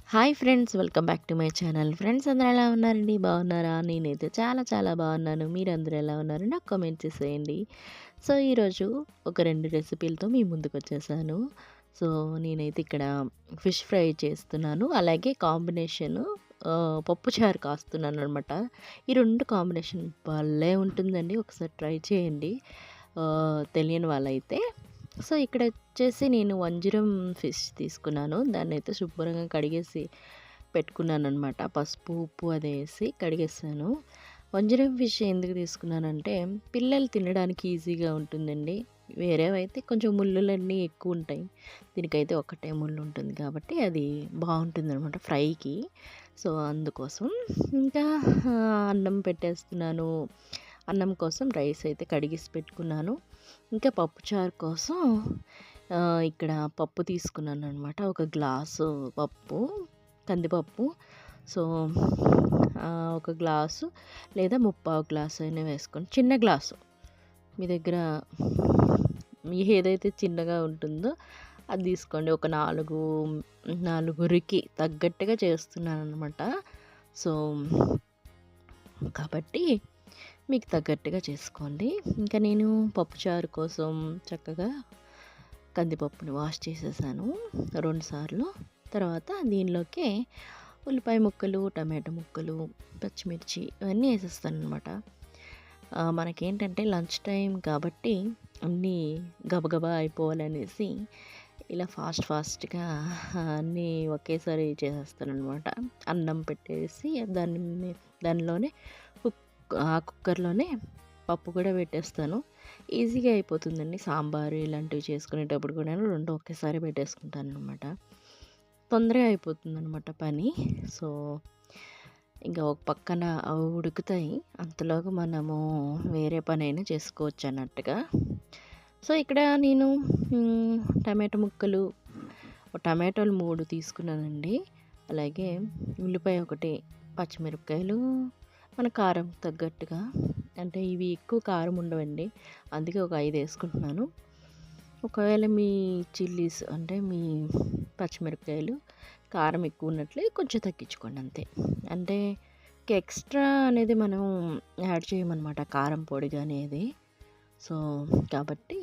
Hi friends, welcome back to my channel. Friends అందరూ ఎలా ఉన్నారండి? బాగున్నారా? నేనైతే చాలా చాలా బాగున్నాను. మీరందరూ ఎలా ఉన్నారు? నాకు కామెంట్ చేసేయండి. సో, ఈరోజు ఒక 2 రెసిపీలతో మీ ముందుకొచ్చేసాను. సో, నేనైతే ఇక్కడ ఫిష్ ఫ్రై చేస్తున్నాను. అలాగే కాంబినేషను పప్పుచారు కాస్తున్నాననమాట. ఈ 2 కాంబినేషన్ భలే ఉంటుందండి. ఒకసారి ట్రై చేయండి తెలియని వాళ్ళైతే. సో, ఇక్కడొచ్చేసి నేను వంజరం ఫిష్ తీసుకున్నాను. దాన్నైతే శుభ్రంగా కడిగేసి పెట్టుకున్నాననమాట. పసుపు, ఉప్పు అదేసి కడిగేసాను. వంజరం ఫిష్ ఎందుకు తీసుకున్నానంటే, పిల్లలు తినడానికి ఈజీగా ఉంటుందండి. వేరేవైతే కొంచెం ముల్లులన్నీ ఎక్కువుంటాయి. దీనికైతే ఒక్కటే ముళ్ళు ఉంటుంది కాబట్టి అది బావుంటుందనమాట ఫ్రైకి. సో, అందుకోసం ఇంకా అన్నం పెట్టేస్తున్నాను. అన్నం కోసం రైస్ అయితే కడిగేసి పెట్టుకున్నాను. ఇంకా పప్పుచారు కోసం ఇక్కడ పప్పు తీసుకున్నాననమాట. ఒక గ్లాసు పప్పు, కందిపప్పు. సో, ఒక గ్లాసు లేదా ముప్పావు గ్లాసు అయినా వేసుకోండి. చిన్న గ్లాసు మీ దగ్గర ఏదైతే చిన్నగా ఉంటుందో అది తీసుకోండి. ఒక నాలుగురికి తగ్గట్టుగా చేస్తున్నాననమాట. సో, కాబట్టి మీకు తగ్గట్టుగా చేసుకోండి. ఇంకా నేను పప్పుచారు కోసం చక్కగా కందిపప్పుని వాష్ చేసేసాను 2 సార్లు. తర్వాత దీనిలోకి ఉల్లిపాయ ముక్కలు, టమాటో ముక్కలు, పచ్చిమిర్చి ఇవన్నీ వేసేస్తాననమాట. మనకేంటంటే లంచ్ టైం కాబట్టి అన్నీ గబగబా అయిపోవాలనేసి ఇలా ఫాస్ట్‌గా అన్నీ ఒకేసారి చేసేస్తాననమాట. అన్నం పెట్టేసి దానిలోనే ఆ కుక్కర్‌లోనే పప్పు కూడా పెట్టేస్తాను. ఈజీగా అయిపోతుందండి. సాంబారు ఇలాంటివి చేసుకునేటప్పుడు కూడాను 2 ఒకేసారి పెట్టేసుకుంటాననమాట. తొందరగా అయిపోతుందనమాట పని. సో, ఇంకా ఒక పక్కన అవి ఉడుకుతాయి. అంతలోగా మనము వేరే పనైనా చేసుకోవచ్చు అన్నట్టుగా. సో, ఇక్కడ నేను టమాటో ముక్కలు, టమాటోలు 3 తీసుకున్నానండి. అలాగే ఉల్లిపాయ 1, పచ్చిమిరపకాయలు మన కారం తగ్గట్టుగా, అంటే ఇవి ఎక్కువ కారం ఉండవండి. అందుకే ఒక 5 వేసుకుంటున్నాను. ఒకవేళ మీ చిల్లీస్ అంటే మీ పచ్చిమిరపకాయలు కారం ఎక్కువ ఉన్నట్లే కొంచెం తగ్గించుకోండి అంతే. అంటే ఎక్స్ట్రా అనేది మనం యాడ్ చేయమన్నమాట కారం పొడి అనేది. సో, కాబట్టి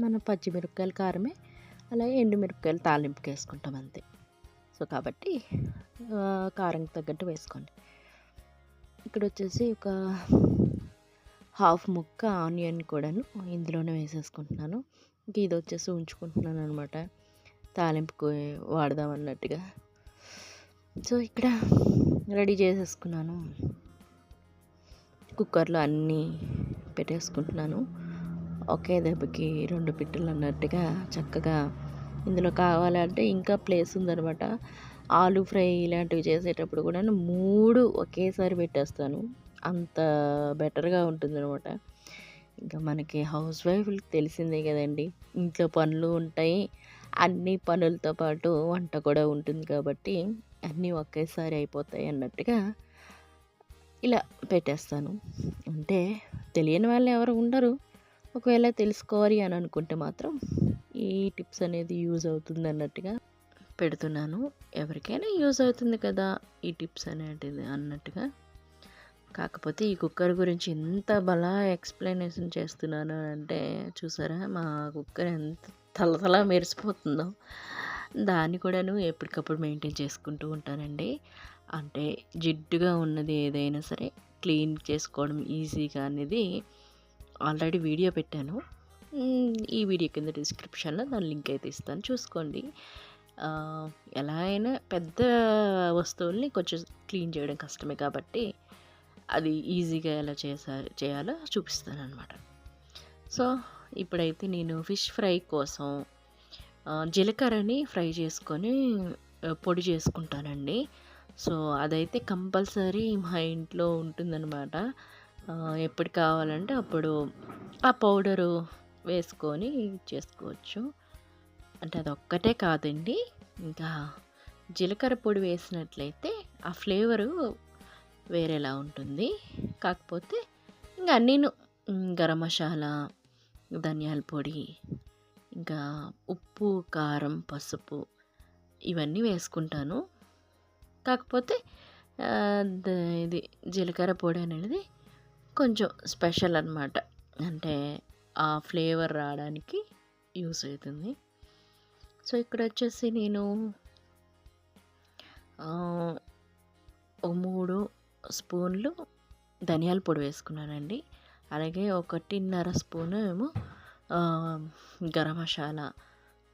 మన పచ్చిమిరపకాయల కారమే, అలాగే ఎండుమిరపకాయలు తాలింపుకి వేసుకుంటాం అంతే. సో, కాబట్టి కారంకి తగ్గట్టు వేసుకోండి. ఇక్కడొచ్చేసి ఒక హాఫ్ ముక్క ఆనియన్ కూడాను ఇందులోనే వేసేసుకుంటున్నాను. ఇంక ఇదొచ్చేసి ఉంచుకుంటున్నాను అనమాట, తాలింపుకు వాడదాం అన్నట్టుగా. సో, ఇక్కడ రెడీ చేసేసుకున్నాను. కుక్కర్లో అన్నీ పెట్టేసుకుంటున్నాను. ఒకే దెబ్బకి 2 పిట్టలు అన్నట్టుగా చక్కగా. ఇందులో కావాలంటే ఇంకా ప్లేస్ ఉందనమాట. ఆలు ఫ్రై ఇలాంటివి చేసేటప్పుడు కూడా 3 ఒకేసారి పెట్టేస్తాను. అంత బెటర్‌గా ఉంటుందనమాట. ఇంకా మనకి హౌస్ వైఫ్‌లకి తెలిసిందే కదండీ! ఇంట్లో పనులు ఉంటాయి. అన్ని పనులతో పాటు వంట కూడా ఉంటుంది కాబట్టి అన్నీ ఒకేసారి అయిపోతాయి అన్నట్టుగా ఇలా పెట్టేస్తాను. అంటే తెలియని వాళ్ళు ఎవరు ఉండరు. ఒకవేళ తెలుసుకోవాలి అని అనుకుంటే మాత్రం ఈ టిప్స్ అనేది యూజ్ అవుతుంది అన్నట్టుగా పెడుతున్నాను. ఎవరికైనా యూజ్ అవుతుంది కదా ఈ టిప్స్ అనేటిది అన్నట్టుగా. కాకపోతే ఈ కుక్కర్ గురించి ఎంత ఎక్స్‌ప్లనేషన్ చేస్తున్నాను అంటే చూసారా, మా కుక్కర్ ఎంత తళతళ మెరిసిపోతుందో. దాన్ని కూడాను ఎప్పటికప్పుడు మెయింటైన్ చేసుకుంటూ ఉంటానండి. అంటే జిడ్డుగా ఉన్నది ఏదైనా సరే క్లీన్ చేసుకోవడం ఈజీగా అనేది ఆల్రెడీ వీడియో పెట్టాను. ఈ వీడియో కింద డిస్క్రిప్షన్‌లో దాని లింక్ అయితే ఇస్తాను, చూసుకోండి. ఎలా అయినా పెద్ద వస్తువుల్ని కొంచెం క్లీన్ చేయడం కష్టమే కాబట్టి అది ఈజీగా ఎలా చేయాలో చూపిస్తానన్నమాట. సో, ఇప్పుడైతే నేను ఫిష్ ఫ్రై కోసం జీలకర్రని ఫ్రై చేసుకొని పొడి చేసుకుంటానండి. సో, అదైతే కంపల్సరీ మా ఇంట్లో ఉంటుందన్నమాట. ఎప్పుడు కావాలంటే అప్పుడు ఆ పౌడరు వేసుకొని చేసుకోవచ్చు. అంటే అదొక్కటే కాదండి, ఇంకా జీలకర్ర పొడి వేసినట్లయితే ఆ ఫ్లేవరు వేరేలా ఉంటుంది. కాకపోతే ఇంక అన్నీను గరం మసాలా, ధనియాల పొడి, ఇంకా ఉప్పు, కారం, పసుపు ఇవన్నీ వేసుకుంటాను. కాకపోతే ఇది జీలకర్ర పొడి అనేది కొంచెం స్పెషల్ అనమాట. అంటే ఆ ఫ్లేవర్ రావడానికి యూస్ అవుతుంది. సో ఇక్కడ వచ్చేసి నేను 3 స్పూన్లు ధనియాల పొడి వేసుకున్నానండి. అలాగే 1.5 స్పూను ఏమో గరం మసాలా,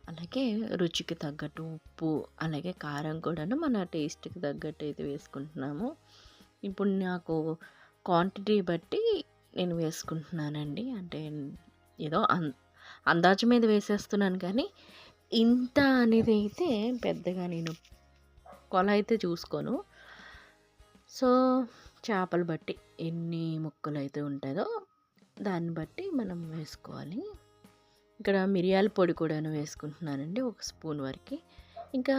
అలాగే రుచికి తగ్గట్టు ఉప్పు, అలాగే కారం కూడాను మన టేస్ట్కి తగ్గట్టు అయితే వేసుకుంటున్నాము. ఇప్పుడు నాకు క్వాంటిటీ బట్టి నేను వేసుకుంటున్నానండి. అంటే ఏదో అందాజు మీద వేసేస్తున్నాను, కానీ ఇంత అనేది అయితే పెద్దగా నేను కొల అయితే చూసుకోను. సో చేపలు బట్టి ఎన్ని ముక్కలు అయితే ఉంటుందో దాన్ని బట్టి మనం వేసుకోవాలి. ఇక్కడ మిరియాల పొడి కూడాను వేసుకుంటున్నానండి, 1 స్పూన్ వరకు. ఇంకా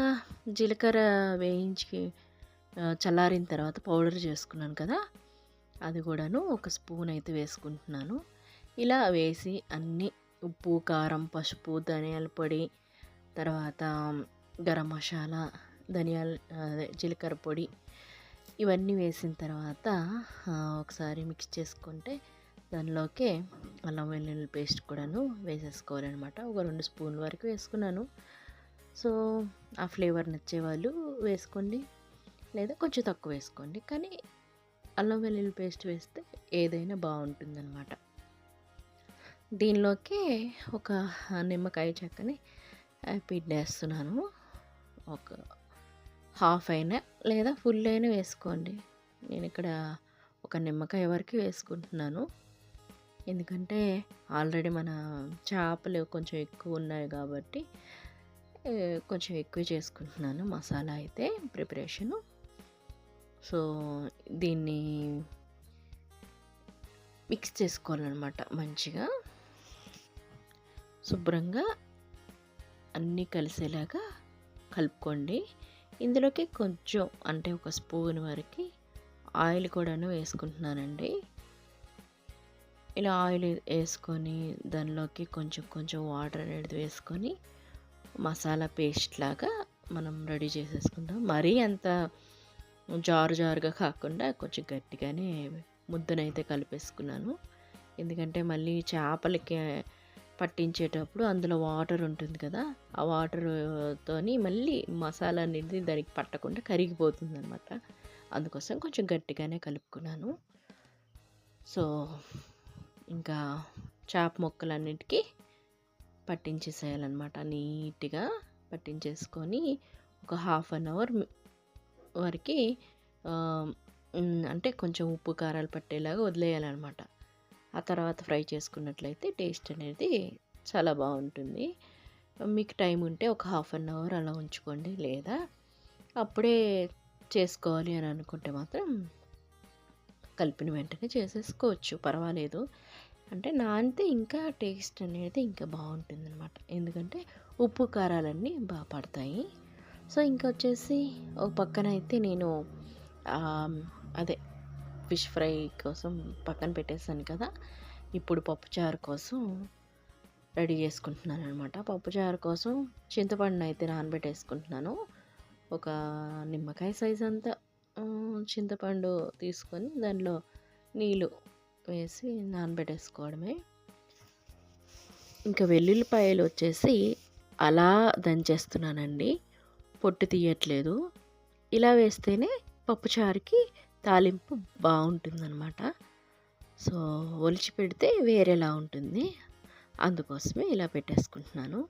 జీలకర్ర వేయించి చల్లారిన తర్వాత పౌడర్ చేసుకున్నాను కదా, అది కూడాను 1 స్పూన్ అయితే వేసుకుంటున్నాను. ఇలా వేసి అన్నీ ఉప్పు, కారం, పసుపు, ధనియాల పొడి, తర్వాత గరం మసాలా, జీలకర్ర పొడి ఇవన్నీ వేసిన తర్వాత ఒకసారి మిక్స్ చేసుకుంటే దానిలోకి అల్లం వెల్లుల్లి పేస్ట్ కూడాను వేసేసుకోవాలన్నమాట. ఒక 2 స్పూన్ల వరకు వేసుకున్నాను. సో ఆ ఫ్లేవర్ నచ్చేవాళ్ళు వేసుకోండి, లేదా కొంచెం తక్కువ వేసుకోండి. కానీ అల్లం వెల్లుల్లి పేస్ట్ వేస్తే ఏదైనా బాగుంటుందన్నమాట. దీనిలోకి ఒక నిమ్మకాయ చెక్కని పిండేస్తున్నాను. ఒక హాఫ్ అయినా లేదా ఫుల్ అయినా వేసుకోండి. నేను ఇక్కడ ఒక నిమ్మకాయ వరకు వేసుకుంటున్నాను, ఎందుకంటే ఆల్రెడీ మన చేపలు కొంచెం ఎక్కువ ఉన్నాయి కాబట్టి కొంచెం ఎక్కువ చేసుకుంటున్నాను మసాలా అయితే ప్రిపరేషను. సో దీన్ని మిక్స్ చేసుకోవాలన్నమాట. మంచిగా శుభ్రంగా అన్నీ కలిసేలాగా కలుపుకోండి. ఇందులోకి కొంచెం అంటే 1 స్పూన్ వరకు ఆయిల్ కూడాను వేసుకుంటున్నానండి. ఇలా ఆయిల్ వేసుకొని దానిలోకి కొంచెం కొంచెం వాటర్ అనేది వేసుకొని మసాలా పేస్ట్ లాగా మనం రెడీ చేసేసుకుందాం. మరీ అంత జారుగా కాకుండా కొంచెం గట్టిగానే ముద్దనైతే కలిపేసుకున్నాను. ఎందుకంటే మళ్ళీ చేపలకి పట్టించేటప్పుడు అందులో వాటర్ ఉంటుంది కదా, ఆ వాటర్తోని మళ్ళీ మసాలా అనేది దానికి పట్టకుండా కరిగిపోతుంది అనమాట. అందుకోసం కొంచెం గట్టిగానే కలుపుకున్నాను. సో ఇంకా చేప ముక్కలన్నిటికీ పట్టించేసేయాలన్నమాట. నీట్గా పట్టించేసుకొని ఒక 1/2 అవర్ వరకు అంటే కొంచెం ఉప్పు కారాలు పట్టేలాగా వదిలేయాలన్నమాట. ఆ తర్వాత ఫ్రై చేసుకున్నట్లయితే టేస్ట్ అనేది చాలా బాగుంటుంది. మీకు టైం ఉంటే ఒక 1/2 అవర్ అలా ఉంచుకోండి, లేదా అప్పుడే చేసుకోవాలి అని అనుకుంటే మాత్రం కలిపిన వెంటనే చేసేసుకోవచ్చు, పర్వాలేదు. అంటే నానితే ఇంకా టేస్ట్ అనేది ఇంకా బాగుంటుంది అనమాట, ఎందుకంటే ఉప్పు కారాలన్నీ బాగా పడతాయి. సో ఇంకా వచ్చేసి ఒక పక్కన అయితే నేను అదే ఫిష్ ఫ్రై కోసం పక్కన పెట్టేసాను కదా, ఇప్పుడు పప్పుచారు కోసం రెడీ చేసుకుంటున్నాను అనమాట. పప్పుచారు కోసం చింతపండుని అయితే నానబెట్టేసుకుంటున్నాను. ఒక నిమ్మకాయ సైజ్ అంతా చింతపండు తీసుకొని దానిలో నీళ్ళు వేసి నానబెట్టేసుకోవడమే. ఇంకా వెల్లుల్లిపాయలు వచ్చేసి అలా దంచేస్తున్నానండి, పొట్టు తీయట్లేదు. ఇలా వేస్తేనే పప్పుచారుకి తాలింపు బాగుంటుందన్నమాట. సో ఒలిచి పెడితే వేరేలా ఉంటుంది, అందుకోసమే ఇలా పెట్టేసుకుంటున్నాను.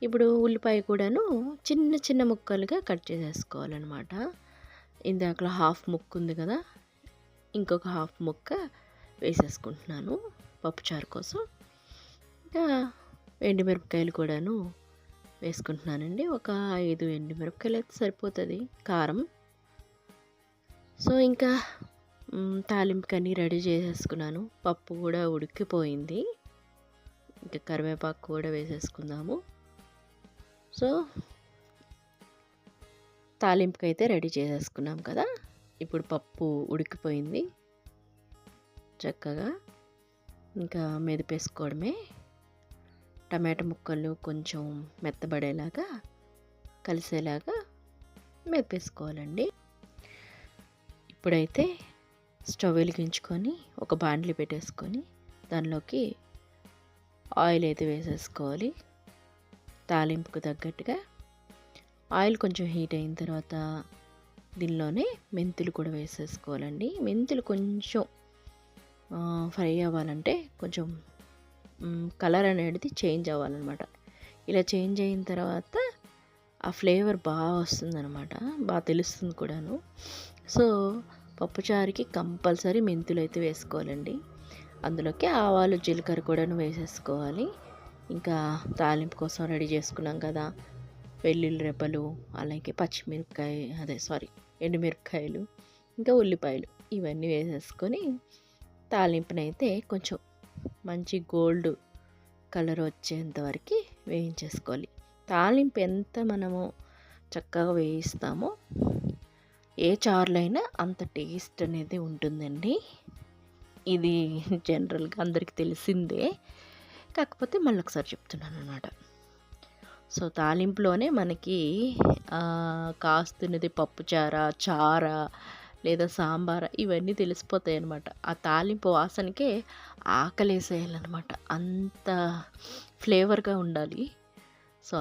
ఇప్పుడు ఉల్లిపాయ కూడాను చిన్న చిన్న ముక్కలుగా కట్ చేసేసుకోవాలన్నమాట. ఇందాకలో హాఫ్ ముక్క ఉంది కదా, ఇంకొక హాఫ్ ముక్క వేసేసుకుంటున్నాను పప్పుచారు కోసం. ఇంకా ఎండుమిరపకాయలు కూడాను వేసుకుంటున్నానండి. ఒక 5 ఎండుమిరపకాయలు అయితే సరిపోతుంది కారం. సో ఇంకా తాలింపుకన్నీ రెడీ చేసేసుకున్నాను. పప్పు కూడా ఉడికిపోయింది, ఇంకా కరివేపాకు కూడా వేసేసుకుందాము. సో తాలింపుకి అయితే రెడీ చేసేసుకున్నాం కదా, ఇప్పుడు పప్పు ఉడికిపోయింది చక్కగా. ఇంకా మెదిపేసుకోవడమే. టమాటా ముక్కలు కొంచెం మెత్తబడేలాగా కలిసేలాగా మెప్పేసుకోవాలండి. ఇప్పుడైతే స్టవ్ వెలిగించుకొని ఒక బాండ్లీ పెట్టేసుకొని దానిలోకి ఆయిల్ అయితే వేసేసుకోవాలి. తాలింపుకు తగ్గట్టుగా ఆయిల్ కొంచెం హీట్ అయిన తర్వాత దీనిలోనే మెంతులు కూడా వేసేసుకోవాలండి. మెంతులు కొంచెం ఫ్రై అవ్వాలంటే కొంచెం కలర్ అనేది చేంజ్ అవ్వాలన్నమాట. ఇలా చేంజ్ అయిన తర్వాత ఆ ఫ్లేవర్ బాగా వస్తుందన్నమాట, బాగా తెలుస్తుంది కూడాను. సో పప్పుచారుకి కంపల్సరీ మెంతులు అయితే వేసుకోవాలండి. అందులోకి ఆవాలు జీలకర్ర కూడాను వేసేసుకోవాలి. ఇంకా తాలింపు కోసం రెడీ చేసుకున్నాం కదా, వెల్లుల్లి రెబ్బలు, అలాగే ఎండుమిరపకాయలు, ఇంకా ఉల్లిపాయలు ఇవన్నీ వేసేసుకొని తాలింపునైతే కొంచెం మంచి గోల్డ్ కలర్ వచ్చేంత వరకు వేయించేసుకోవాలి. తాలింపు ఎంత మనము చక్కగా వేయిస్తామో ఏ చారులైనా అంత టేస్ట్ అనేది ఉంటుందండి. ఇది జనరల్గా అందరికీ తెలిసిందే, కాకపోతే మళ్ళీ ఒకసారి చెప్తున్నాను అన్నమాట. సో తాలింపులోనే మనకి కాస్తున్నది చార లేదా సాంబార ఇవన్నీ తెలిసిపోతాయి అన్నమాట. ఆ తాలింపు వాసనకే ఆకలేసేయాలన్నమాట, అంత ఫ్లేవర్గా ఉండాలి. సో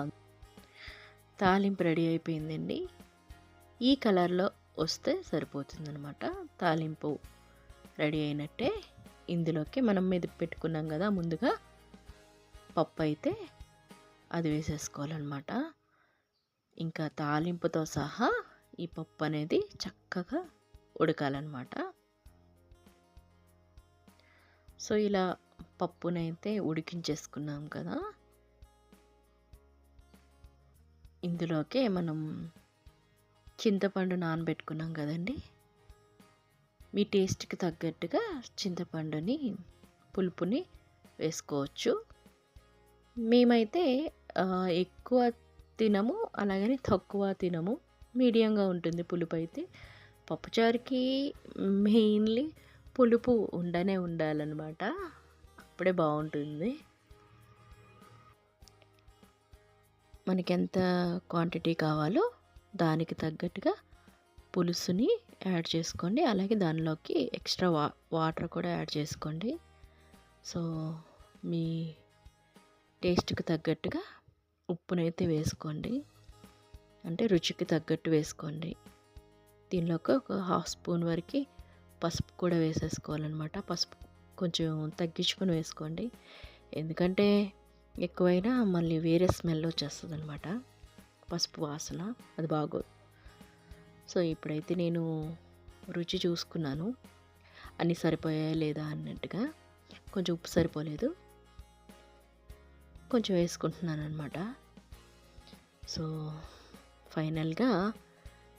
తాలింపు రెడీ అయిపోయిందండి. ఈ కలర్లో వస్తే సరిపోతుందన్నమాట. తాలింపు రెడీ అయినట్టే. ఇందులోకి మనం పెట్టుకున్నాం కదా ముందుగా పప్పు, అయితే అది వేసేసుకోవాలన్నమాట. ఇంకా తాలింపుతో సహా ఈ పప్పు అనేది చక్కగా ఉడకాలన్నమాట. సో ఇలా పప్పునైతే ఉడికించేసుకున్నాం కదా, ఇందులోకి మనం చింతపండు నానబెట్టుకున్నాం కదండి. మీ టేస్ట్కి తగ్గట్టుగా చింతపండుని పులుపుని వేసుకోవచ్చు. మేమైతే ఎక్కువ తినము, అలాగని తక్కువ తినము, మీడియంగా ఉంటుంది పులుపు అయితే. పప్పుచారుకి మెయిన్లీ పులుపు ఉండాలన్నమాట, అప్పుడే బాగుంటుంది. మనకి ఎంత క్వాంటిటీ కావాలో దానికి తగ్గట్టుగా పులుసుని యాడ్ చేసుకోండి. అలాగే దానిలోకి ఎక్స్ట్రా వాటర్ కూడా యాడ్ చేసుకోండి. సో మీ టేస్ట్కి తగ్గట్టుగా ఉప్పునైతే వేసుకోండి, అంటే రుచికి తగ్గట్టు వేసుకోండి. దీనిలోకి ఒక 1/2 స్పూన్ వరకు పసుపు కూడా వేసేసుకోవాలన్నమాట. పసుపు కొంచెం తగ్గించుకొని వేసుకోండి, ఎందుకంటే ఎక్కువైనా మళ్ళీ వేరే స్మెల్ వచ్చేస్తుంది అనమాట, పసుపు వాసన, అది బాగోదు. సో ఇప్పుడైతే నేను రుచి చూసుకున్నాను, అన్నీ సరిపోయాయా లేదా అన్నట్టుగా. కొంచెం ఉప్పు సరిపోలేదు, కొంచెం వేసుకుంటున్నాను అనమాట. సో ఫైనల్గా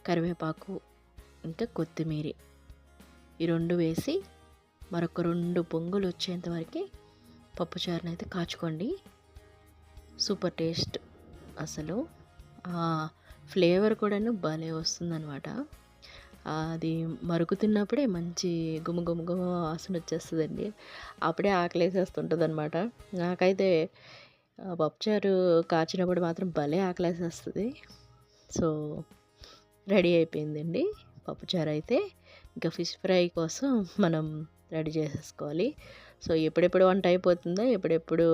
కరివేపాకు ఇంకా కొత్తిమీర ఈ 2 వేసి మరొక 2 పొంగులు వచ్చేంత వరకు పప్పుచారుని అయితే కాచుకోండి. సూపర్ టేస్ట్, అసలు ఫ్లేవర్ కూడాను భలే వస్తుందన్నమాట. అది మరుగుతున్నప్పుడే మంచి గుమ వాసన వచ్చేస్తుందండి, అప్పుడే ఆకలేసేస్తుంటుంది అనమాట. నాకైతే పప్పుచారు కాచినప్పుడు మాత్రం భలే ఆకలేసేస్తుంది. సో రెడీ అయిపోయిందండి పప్పుచారు అయితే. ఇంకా ఫిష్ ఫ్రై కోసం మనం రెడీ చేసేసుకోవాలి. సో ఎప్పుడెప్పుడు వంట అయిపోతుందో, ఎప్పుడెప్పుడు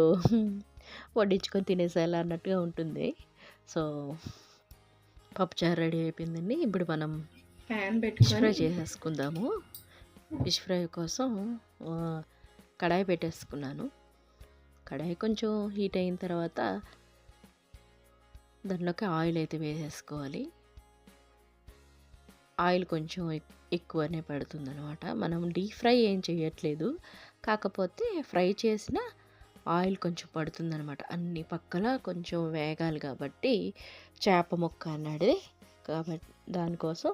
వడ్డించుకొని తినేసేయాలి అన్నట్టుగా ఉంటుంది. సో పప్పుచారు రెడీ అయిపోయిందండి. ఇప్పుడు మనం ఫిష్ ఫ్రై చేసేసుకుందాము. ఫిష్ ఫ్రై కోసం కడాయి పెట్టేసుకున్నాను. కడాయి కొంచెం హీట్ అయిన తర్వాత దాంట్లోకి ఆయిల్ అయితే వేసేసుకోవాలి. ఆయిల్ కొంచెం ఎక్కువనే పడుతుంది అనమాట. మనం డీప్ ఫ్రై ఏం చేయట్లేదు, కాకపోతే ఫ్రై చేసిన ఆయిల్ కొంచెం పడుతుంది అనమాట. అన్ని పక్కల కొంచెం వేగాలి కాబట్టి, చేప ముక్క అన్నది కాబట్టి దానికోసం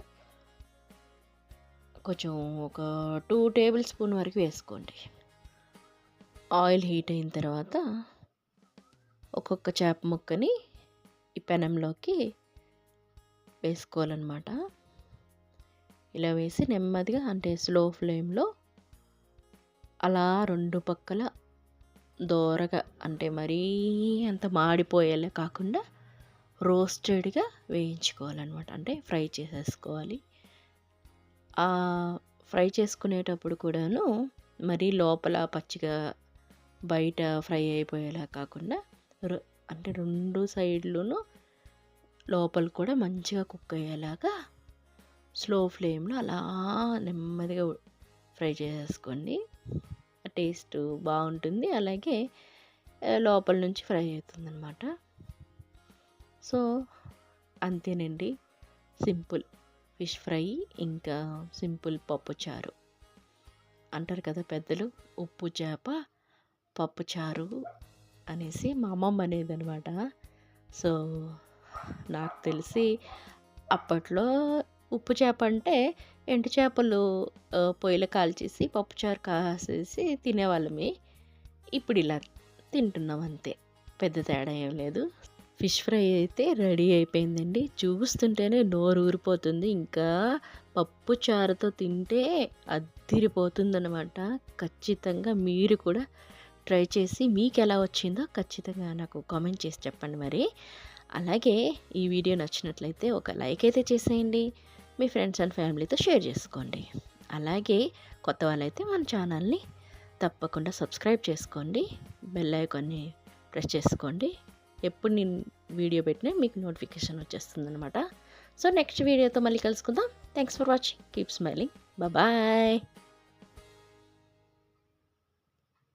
కొంచెం ఒక 2 టేబుల్ స్పూన్ వరకు వేసుకోండి. ఆయిల్ హీట్ అయిన తర్వాత ఒక్కొక్క చేప ముక్కని ఈ పెనంలోకి వేసుకోవాలన్నమాట. ఇలా వేసి నెమ్మదిగా, అంటే స్లో ఫ్లేమ్లో అలా 2 పక్కల దోరగా, అంటే మరీ అంత మాడిపోయేలా కాకుండా రోస్టెడ్గా వేయించుకోవాలన్నమాట. అంటే ఫ్రై చేసేసుకోవాలి. ఫ్రై చేసుకునేటప్పుడు కూడాను మరీ లోపల పచ్చిగా బయట ఫ్రై అయిపోయేలా కాకుండా అంటే 2 సైడ్లును లోపల కూడా మంచిగా కుక్ అయ్యేలాగా స్లో ఫ్లేమ్లో అలా నెమ్మదిగా ఫ్రై చేసేసుకోండి. టేస్ట్ బాగుంటుంది, అలాగే లోపల నుంచి ఫ్రై అవుతుందన్నమాట. సో అంతేనండి, సింపుల్ ఫిష్ ఫ్రై ఇంకా సింపుల్ పప్పుచారు అంటారు కదా పెద్దలు, ఉప్పు చేప పప్పుచారు అనేసి మా అమ్మమ్మ అనేదనమాట. సో నాకు తెలిసి అప్పట్లో ఉప్పు చేప అంటే ఎండు చేపలు పొయ్యిలో కాల్చేసి పప్పుచారు కాసేసి తినేవాళ్ళమే. ఇప్పుడు ఇలా తింటున్నాం అంతే, పెద్ద తేడా ఏం లేదు. ఫిష్ ఫ్రై అయితే రెడీ అయిపోయిందండి. చూస్తుంటేనే నోరు ఊరిపోతుంది. ఇంకా పప్పు చారుతో తింటే అద్దిరిపోతుందన్నమాట. ఖచ్చితంగా మీరు కూడా ట్రై చేసి మీకు ఎలా వచ్చిందో ఖచ్చితంగా నాకు కామెంట్ చేసి చెప్పండి మరి. అలాగే ఈ వీడియో నచ్చినట్లయితే ఒక లైక్ అయితే చేసేయండి. మీ ఫ్రెండ్స్ అండ్ ఫ్యామిలీతో షేర్ చేసుకోండి. అలాగే కొత్త వాళ్ళైతే మన ఛానల్ని తప్పకుండా సబ్స్క్రైబ్ చేసుకోండి. బెల్ ఐకాన్ని ప్రెస్ చేసుకోండి. ఎప్పుడు నేను వీడియో పెట్టినా మీకు నోటిఫికేషన్ వచ్చేస్తుంది అనమాట. సో నెక్స్ట్ వీడియోతో మళ్ళీ కలుసుకుందాం. Thanks for watching. Keep smiling. Bye.